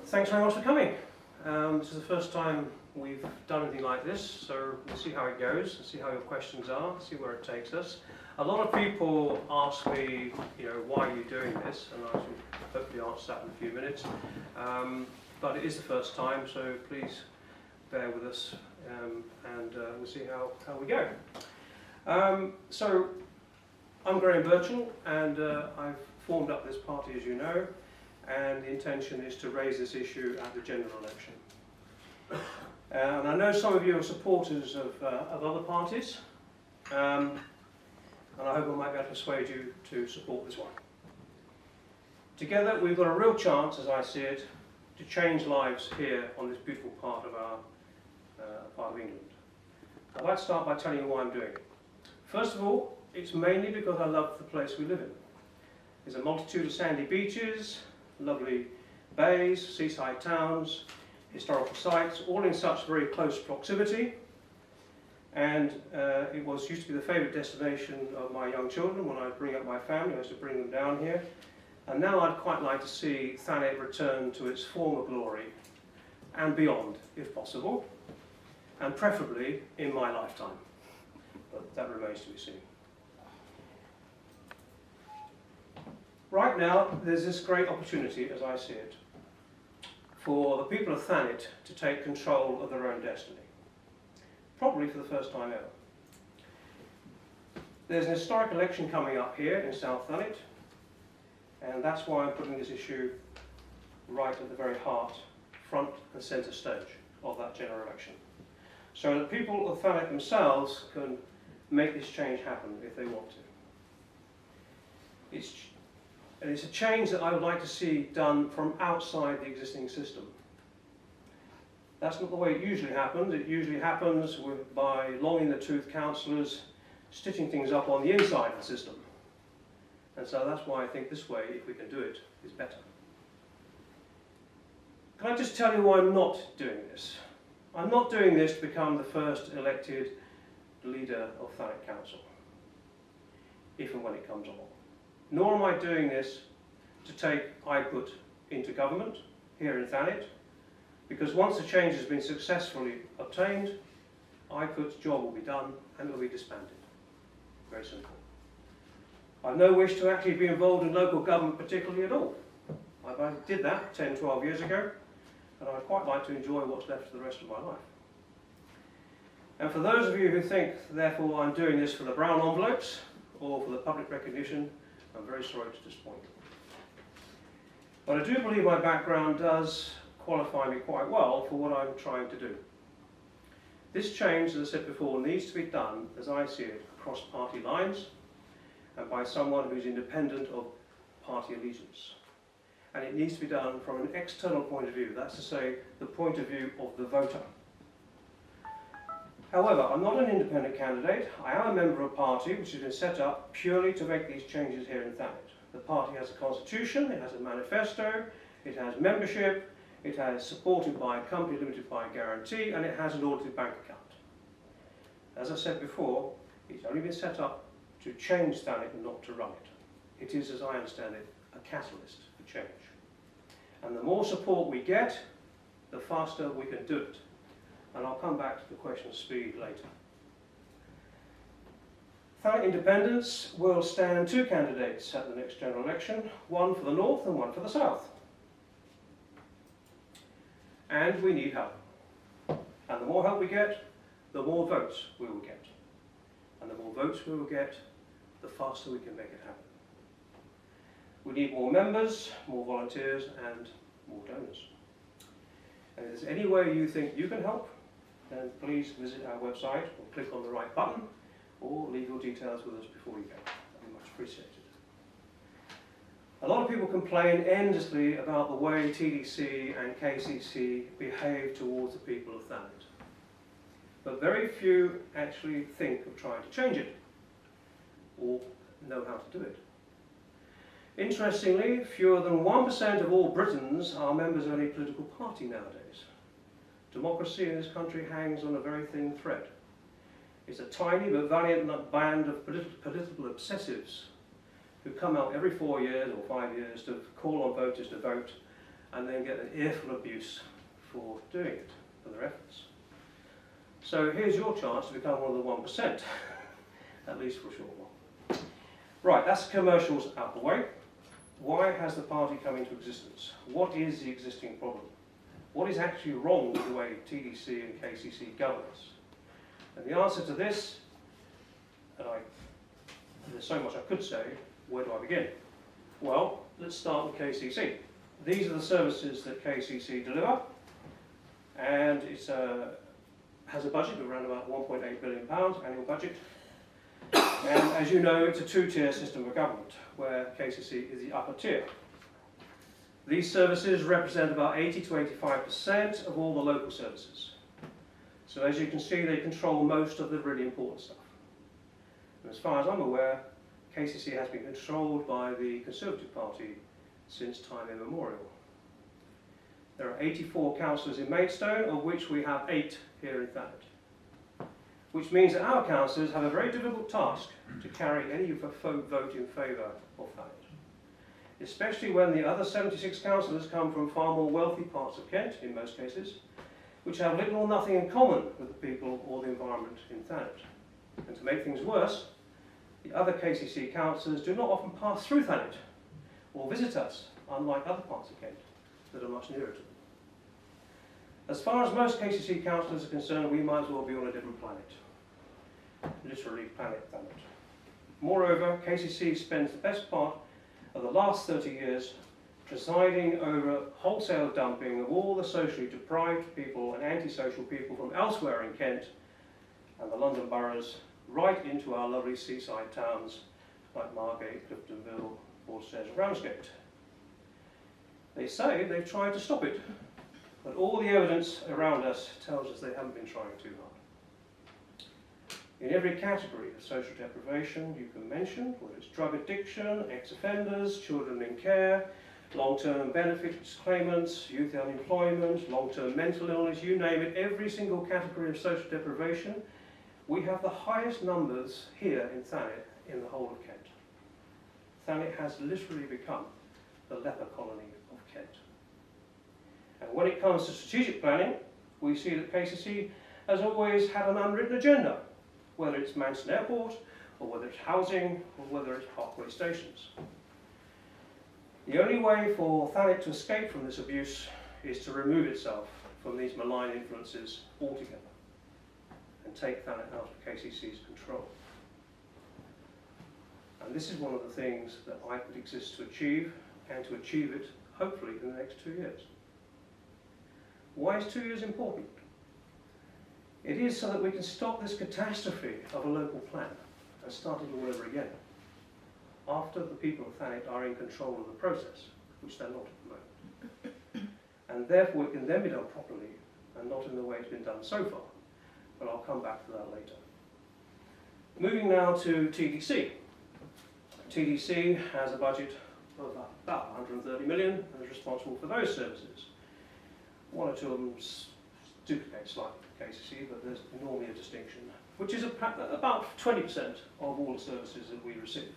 Thanks very much for coming. This is the first time we've done anything like this, so we'll see how it goes, and see how your questions are, see where it takes us. A lot of people ask me, why are you doing this? And I should hopefully answer that in a few minutes. But it is the first time, so please bear with us, and we'll see how we go. So I'm Graham Birchall, and I've formed up this party, as you know, and the intention is to raise this issue at the general election. And I know some of you are supporters of other parties, and I hope I might be able to persuade you to support this one. Together we've got a real chance, as I see it, to change lives here on this beautiful part of England. I'd like to start by telling you why I'm doing it. First of all, it's mainly because I love the place we live in. There's a multitude of sandy beaches, lovely bays, seaside towns, historical sites, all in such very close proximity. And it used to be the favourite destination of my young children. When I bring up my family, I used to bring them down here. And now I'd quite like to see Thanet return to its former glory and beyond, if possible, and preferably in my lifetime. But that remains to be seen. Right now, there's this great opportunity, as I see it, for the people of Thanet to take control of their own destiny. Probably for the first time ever. There's an historic election coming up here in South Thanet, and that's why I'm putting this issue right at the very heart, front and centre stage of that general election. So that people of Thanet themselves can make this change happen if they want to. It's a change that I would like to see done from outside the existing system. That's not the way it usually happens. It usually happens by long-in-the-tooth councillors stitching things up on the inside of the system. And so that's why I think this way, if we can do it, is better. Can I just tell you why I'm not doing this? I'm not doing this to become the first elected leader of Thanet Council, if and when it comes along. Nor am I doing this to take IPUT into government here in Thanet, because once the change has been successfully obtained, IPUT's job will be done and it will be disbanded. Very simple. I've no wish to actually be involved in local government particularly at all. I did that 10, 12 years ago, and I'd quite like to enjoy what's left of the rest of my life. And for those of you who think, therefore, I'm doing this for the brown envelopes or for the public recognition, I'm very sorry to disappoint you. But I do believe my background does qualify me quite well for what I'm trying to do. This change, as I said before, needs to be done, as I see it, across party lines and by someone who's independent of party allegiance. And it needs to be done from an external point of view, that's to say, the point of view of the voter. However, I'm not an independent candidate. I am a member of a party which has been set up purely to make these changes here in Thanet. The party has a constitution, it has a manifesto, it has membership, it has supported by a company limited by a guarantee, and it has an audited bank account. As I said before, it's only been set up to change Thanet and not to run it. It is, as I understand it, a catalyst for change. And the more support we get, the faster we can do it. And I'll come back to the question of speed later. Thanet Independents will stand two candidates at the next general election, one for the north and one for the south. And we need help. And the more help we get, the more votes we will get. And the more votes we will get, the faster we can make it happen. We need more members, more volunteers, and more donors. And if there's any way you think you can help, then please visit our website or click on the right button or leave your details with us before you go. That would be much appreciated. A lot of people complain endlessly about the way TDC and KCC behave towards the people of Thanet. But very few actually think of trying to change it or know how to do it. Interestingly, fewer than 1% of all Britons are members of any political party nowadays. Democracy in this country hangs on a very thin thread. It's a tiny but valiant band of political obsessives who come out every 4 years or 5 years to call on voters to vote and then get an earful of abuse for doing it, for their efforts. So here's your chance to become one of the 1%, at least for a short while. Right, that's the commercials out the way. Why has the party come into existence? What is the existing problem? What is actually wrong with the way TDC and KCC govern us? And the answer to this, and there's so much I could say, where do I begin? Well, let's start with KCC. These are the services that KCC deliver, and it has a budget of around about £1.8 billion annual budget. And as you know, it's a two-tier system of government, where KCC is the upper tier. These services represent about 80 to 85% of all the local services. So as you can see, they control most of the really important stuff. And as far as I'm aware, KCC has been controlled by the Conservative Party since time immemorial. There are 84 councillors in Maidstone, of which we have 8 here in Thanet. Which means that our councillors have a very difficult task to carry any vote in favour of Thanet. Especially when the other 76 councillors come from far more wealthy parts of Kent, in most cases, which have little or nothing in common with the people or the environment in Thanet. And to make things worse, the other KCC councillors do not often pass through Thanet or visit us, unlike other parts of Kent that are much nearer to them. As far as most KCC councillors are concerned, we might as well be on a different planet. Literally, planet Thanet. Moreover, KCC spends the best part of the last 30 years presiding over wholesale dumping of all the socially deprived people and antisocial people from elsewhere in Kent and the London boroughs right into our lovely seaside towns like Margate, Cliftonville, Broadstairs and Ramsgate. They say they've tried to stop it, but all the evidence around us tells us they haven't been trying too hard. In every category of social deprivation you can mention, whether it's drug addiction, ex-offenders, children in care, long-term benefits claimants, youth unemployment, long-term mental illness, you name it, every single category of social deprivation, we have the highest numbers here in Thanet in the whole of Kent. Thanet has literally become the leper colony of Kent. And when it comes to strategic planning, we see that KCC has always had an unwritten agenda, whether it's Manston Airport, or whether it's housing, or whether it's Parkway stations. The only way for Thanet to escape from this abuse is to remove itself from these malign influences altogether and take Thanet out of KCC's control. And this is one of the things that IPUT exists to achieve, and to achieve it, hopefully, in the next 2 years. Why is 2 years important? It is so that we can stop this catastrophe of a local plan and start it all over again, after the people of Thanet are in control of the process, which they're not at the moment. And therefore it can then be done properly, and not in the way it's been done so far. But I'll come back to that later. Moving now to TDC. TDC has a budget of about 130 million and is responsible for those services. One or two of them duplicate slightly for KCC, but there's normally a distinction, which is about 20% of all the services that we receive.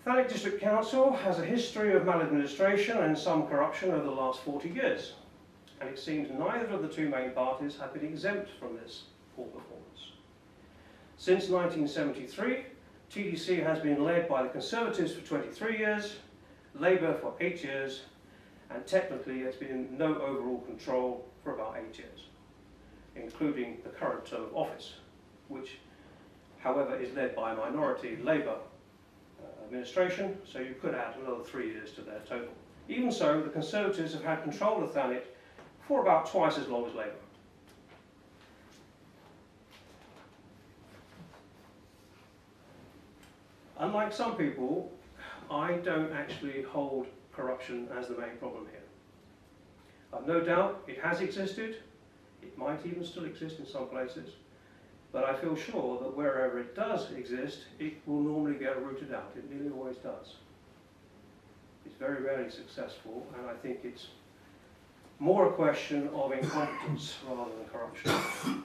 Thanet District Council has a history of maladministration and some corruption over the last 40 years, and it seems neither of the two main parties have been exempt from this poor performance. Since 1973, TDC has been led by the Conservatives for 23 years, Labour for 8 years, and technically it's been in no overall control for about 8 years, including the current term of office, which, however, is led by a minority Labour administration, so you could add another 3 years to their total. Even so, the Conservatives have had control of Thanet for about twice as long as Labour. Unlike some people, I don't actually hold corruption as the main problem here. I've no doubt it has existed, it might even still exist in some places, but I feel sure that wherever it does exist, it will normally get rooted out. It nearly always does. It's very rarely successful, and I think it's more a question of incompetence rather than corruption.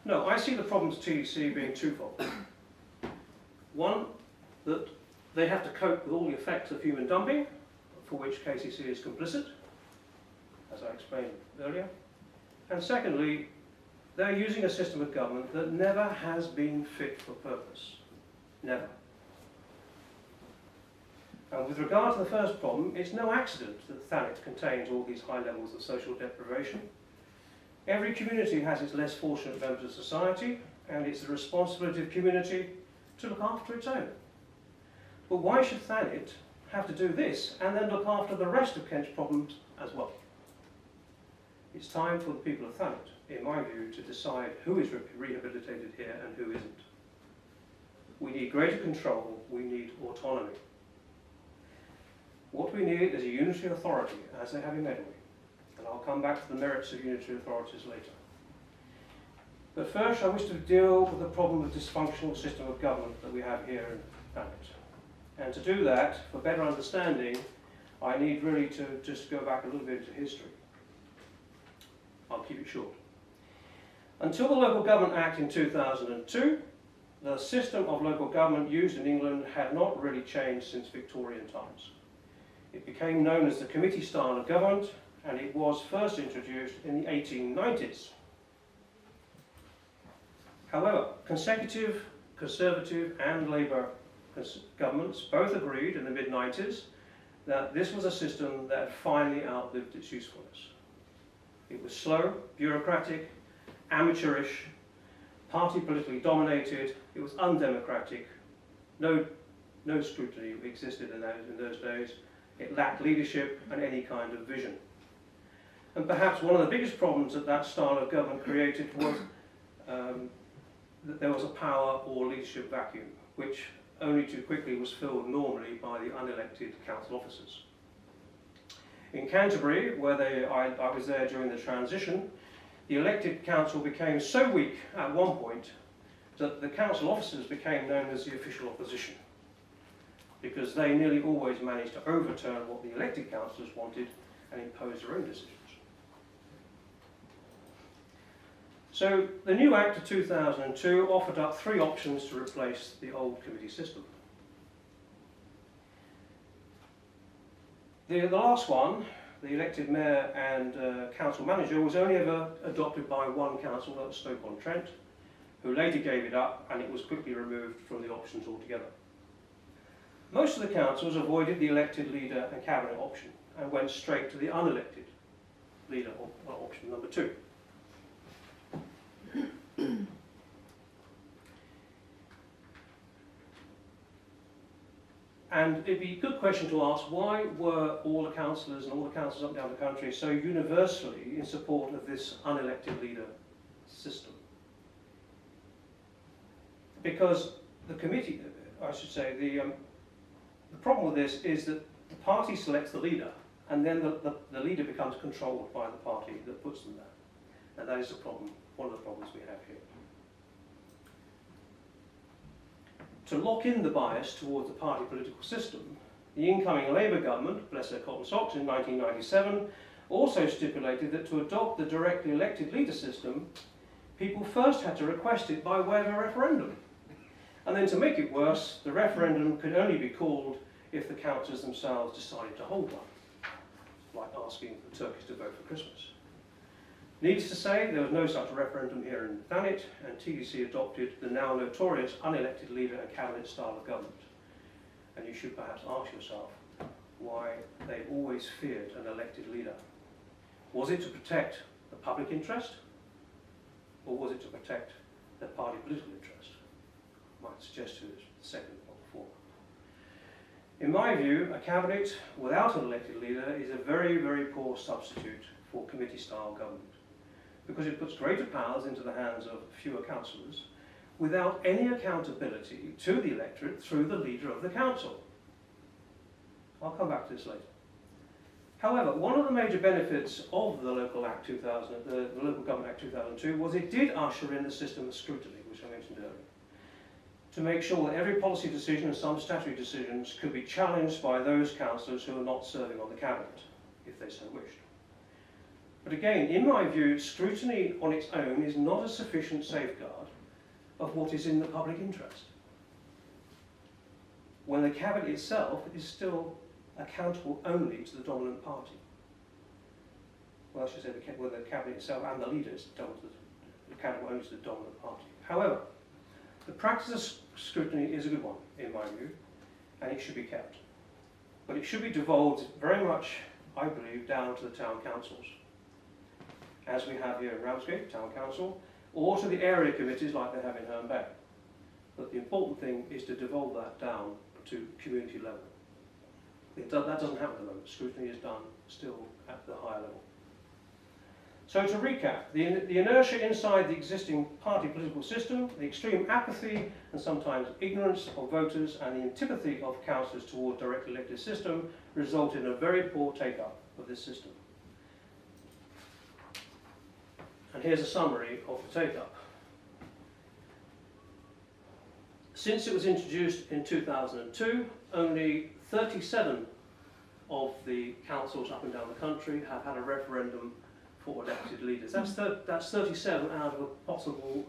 No, I see the problems of TDC being twofold. One, that They have to cope with all the effects of human dumping, for which KCC is complicit, as I explained earlier. And secondly, they're using a system of government that never has been fit for purpose. Never. And with regard to the first problem, it's no accident that Thanet contains all these high levels of social deprivation. Every community has its less fortunate members of society, and it's the responsibility of community to look after its own. But why should Thanet have to do this and then look after the rest of Kent's problems as well? It's time for the people of Thanet, in my view, to decide who is rehabilitated here and who isn't. We need greater control, we need autonomy. What we need is a unitary authority, as they have in Medway. And I'll come back to the merits of unitary authorities later. But first, I wish to deal with the problem of dysfunctional system of government that we have here in Thanet. And to do that, for better understanding, I need really to just go back a little bit into history. I'll keep it short. Until the Local Government Act in 2002, the system of local government used in England had not really changed since Victorian times. It became known as the committee style of government, and it was first introduced in the 1890s. However, consecutive, Conservative and Labour governments both agreed in the mid-90s that this was a system that had finally outlived its usefulness. It was slow, bureaucratic, amateurish, party politically dominated, it was undemocratic, no scrutiny existed in those days, it lacked leadership and any kind of vision. And perhaps one of the biggest problems that that style of government created was that there was a power or leadership vacuum, which only too quickly was filled normally by the unelected council officers. In Canterbury, where I was there during the transition, the elected council became so weak at one point that the council officers became known as the official opposition, because they nearly always managed to overturn what the elected councillors wanted and impose their own decisions. So the new Act of 2002 offered up three options to replace the old committee system. The last one, the elected mayor and council manager, was only ever adopted by one council at Stoke-on-Trent, who later gave it up, and it was quickly removed from the options altogether. Most of the councils avoided the elected leader and cabinet option and went straight to the unelected leader, option number 2. And it'd be a good question to ask, why were all the councillors and all the councils up and down the country so universally in support of this unelected leader system? Because the committee, I should say, the problem with this is that the party selects the leader, and then the leader becomes controlled by the party that puts them there. And that is the problem, one of the problems we have here. To lock in the bias towards the party political system, the incoming Labour government, bless their cotton socks, in 1997, also stipulated that to adopt the directly elected leader system, people first had to request it by way of a referendum. And then to make it worse, the referendum could only be called if the councillors themselves decided to hold one, like asking the Turkish to vote for Christmas. Needless to say, there was no such referendum here in Thanet, and TDC adopted the now notorious unelected leader and cabinet style of government. And you should perhaps ask yourself why they always feared an elected leader. Was it to protect the public interest, or was it to protect their party political interest? I might suggest to you the second or the former. In my view, a cabinet without an elected leader is a very, very poor substitute for committee-style government, because it puts greater powers into the hands of fewer councillors without any accountability to the electorate through the leader of the council. I'll come back to this later. However, one of the major benefits of the Local Act 2000, the Local Government Act 2002, was it did usher in a system of scrutiny, which I mentioned earlier, to make sure that every policy decision and some statutory decisions could be challenged by those councillors who are not serving on the cabinet, if they so wished. But again, in my view, scrutiny on its own is not a sufficient safeguard of what is in the public interest. when the cabinet itself is still accountable only to the dominant party. Well, I should say when the cabinet itself and the leader is accountable only to the dominant party. However, the practice of scrutiny is a good one, in my view, and it should be kept. But it should be devolved very much, I believe, down to the town councils, as we have here in Ramsgate, town council, or to the area committees like they have in Herne Bay. But the important thing is to devolve that down to community level. That doesn't happen at the moment. Scrutiny is done still at the higher level. So to recap, the inertia inside the existing party political system, the extreme apathy and sometimes ignorance of voters, and the antipathy of councillors toward direct elected system result in a very poor take-up of this system. And here's a summary of the take-up. Since it was introduced in 2002, only 37 of the councils up and down the country have had a referendum for elected leaders. That's 37 out of a possible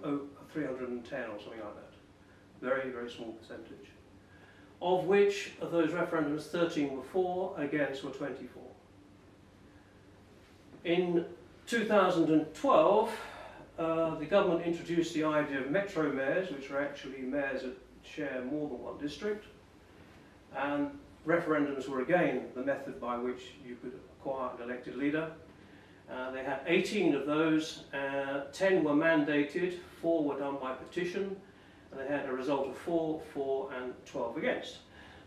310 or something like that. Very, very small percentage. Of which, of those referendums, 13 were for, against were 24. In 2012, the government introduced the idea of metro mayors, which are actually mayors that share more than one district. And referendums were again the method by which you could acquire an elected leader. They had 18 of those, 10 were mandated, 4 were done by petition, and they had a result of 4 for and 12 against.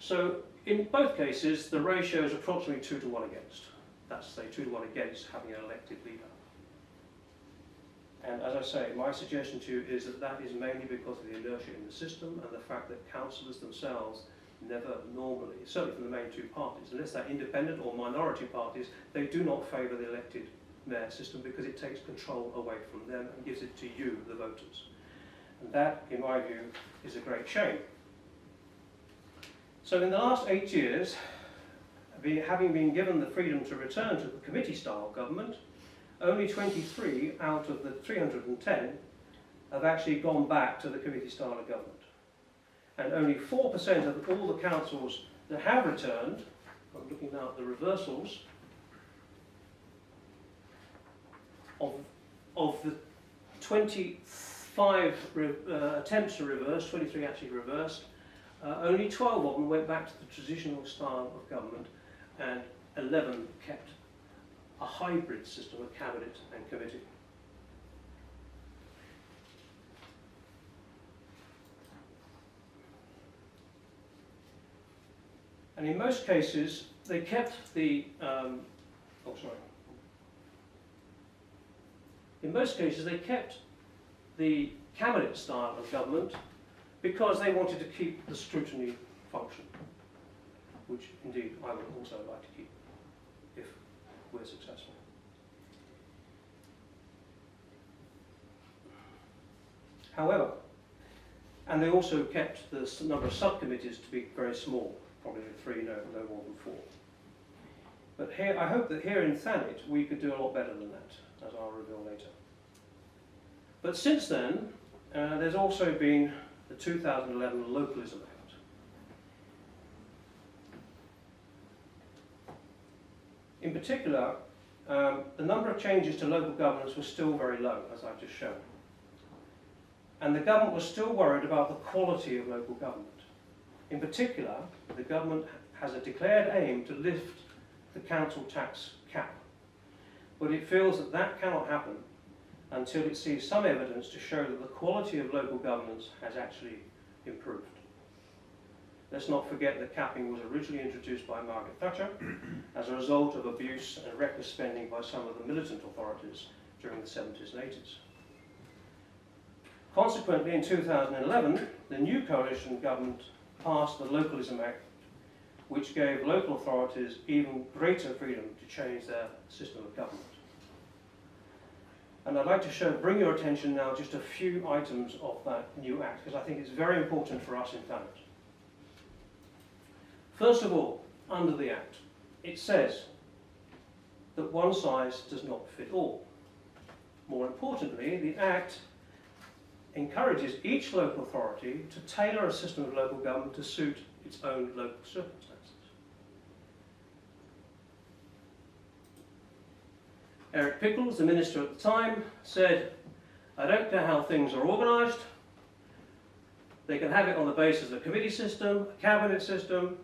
So in both cases, the ratio is approximately 2 to 1 against. That's, say, 2 to 1 against having an elected leader. And as I say, my suggestion to you is that that is mainly because of the inertia in the system and the fact that councillors themselves never normally, certainly from the main two parties, unless they're independent or minority parties, they do not favour the elected mayor system because it takes control away from them and gives it to you, the voters. And that, in my view, is a great shame. So in the last 8 years, having been given the freedom to return to the committee-style government, only 23 out of the 310 have actually gone back to the committee style of government. And only 4% of all the councils that have returned, I'm looking now at the reversals, of the 25 attempts to reverse, 23 actually reversed, only 12 of them went back to the traditional style of government, and 11 kept a hybrid system of cabinet and committee. And in most cases, they kept the, in most cases, they kept the cabinet style of government because they wanted to keep the scrutiny function, which indeed I would also like to keep if we're successful. However, and they also kept the number of subcommittees to be very small, probably 3, no more than 4. But here, I hope that here in Thanet we could do a lot better than that, as I'll reveal later. But since then, there's also been the 2011 Localism Act. In particular, the number of changes to local governance was still very low, as I've just shown. And the government was still worried about the quality of local government. In particular, the government has a declared aim to lift the council tax cap. But it feels that that cannot happen until it sees some evidence to show that the quality of local governance has actually improved. Let's not forget that capping was originally introduced by Margaret Thatcher as a result of abuse and reckless spending by some of the militant authorities during the 70s and 80s. Consequently, in 2011, the new coalition government passed the Localism Act, which gave local authorities even greater freedom to change their system of government. And I'd like to bring your attention now just a few items of that new act, because I think it's very important for us in Thanet. First of all, under the Act, it says that one size does not fit all. More importantly, the Act encourages each local authority to tailor a system of local government to suit its own local circumstances. Eric Pickles, the minister at the time, said, "I don't care how things are organised. They can have it on the basis of a committee system, a cabinet system,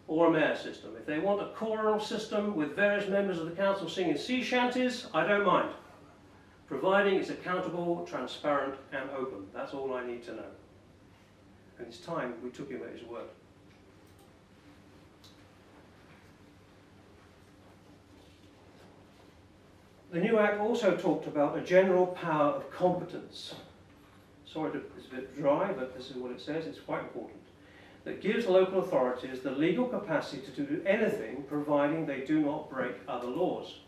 or a mayor system. If they want a choral system with various members of the council singing sea shanties, I don't mind, providing it's accountable, transparent and open. That's all I need to know." And it's time we took him at his word. The new Act also talked about a general power of competence. Sorry, it's a bit dry, but this is what it says, it's quite important. That gives local authorities the legal capacity to do anything, providing they do not break other laws.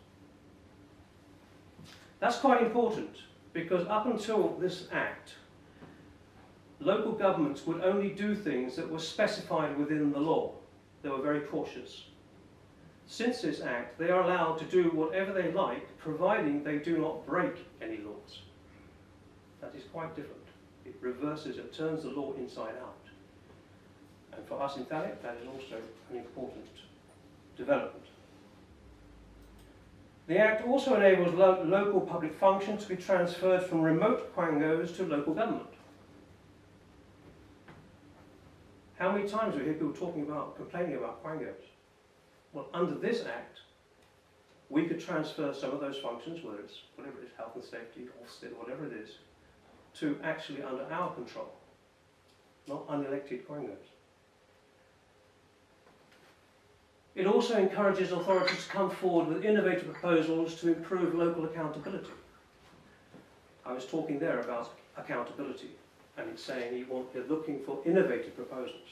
That's quite important, because up until this Act, local governments would only do things that were specified within the law. They were very cautious. Since this Act, they are allowed to do whatever they like, providing they do not break any laws. That is quite different. It reverses, it turns the law inside out. And for us in Thanet, that is also an important development. The Act also enables local public functions to be transferred from remote quangos to local government. How many times do we hear people complaining about quangos? Well, under this Act, we could transfer some of those functions, whether it's whatever it is, health and safety, Ofsted, whatever it is, to actually under our control, not unelected quangos. It also encourages authorities to come forward with innovative proposals to improve local accountability. I was talking there about accountability, and it's saying you're looking for innovative proposals.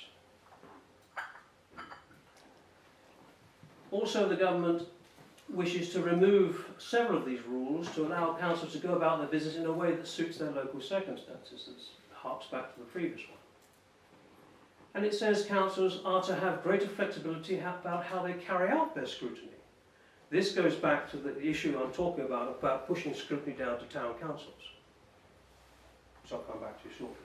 Also, the government wishes to remove several of these rules to allow councils to go about their business in a way that suits their local circumstances. This harks back to the previous one. And it says councils are to have greater flexibility about how they carry out their scrutiny. This goes back to the issue I'm talking about pushing scrutiny down to town councils, which I'll come back to shortly.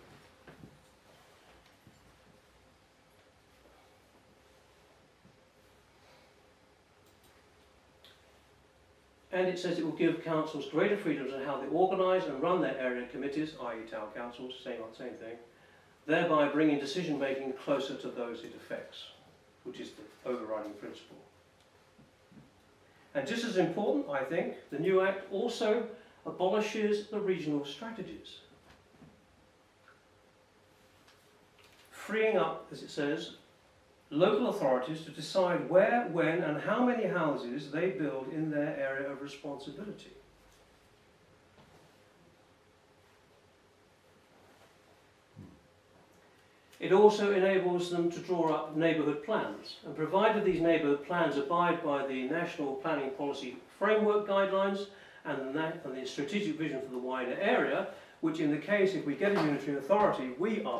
And it says it will give councils greater freedoms in how they organise and run their area committees, i.e. town councils, same thing, thereby bringing decision making closer to those it affects, which is the overriding principle. And just as important, I think, the new Act also abolishes the regional strategies, freeing up, as it says, local authorities to decide where, when and how many houses they build in their area of responsibility. It also enables them to draw up neighbourhood plans, and provided these neighbourhood plans abide by the National Planning Policy Framework Guidelines and the strategic vision for the wider area, which in the case if we get a unitary authority, we are the